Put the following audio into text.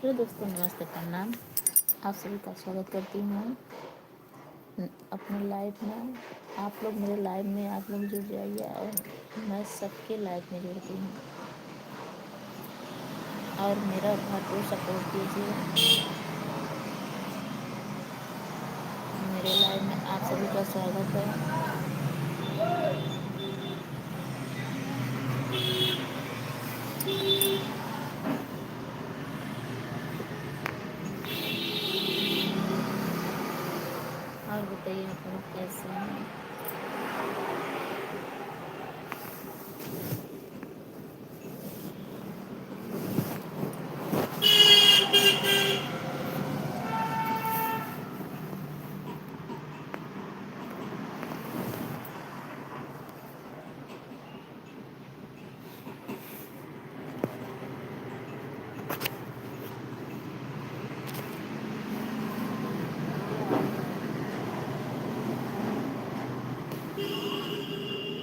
Hello दोस्तों, नमस्ते, प्रणाम। आप सभी का स्वागत करती हूँ अपनी लाइफ में। आप लोग मेरे लाइफ में आप लोग जुड़ जाइए और मैं सबके लाइफ में जुड़ती हूँ और मेरा भरपूर सपोर्ट कीजिए। मेरे लाइफ में आप सभी का स्वागत है।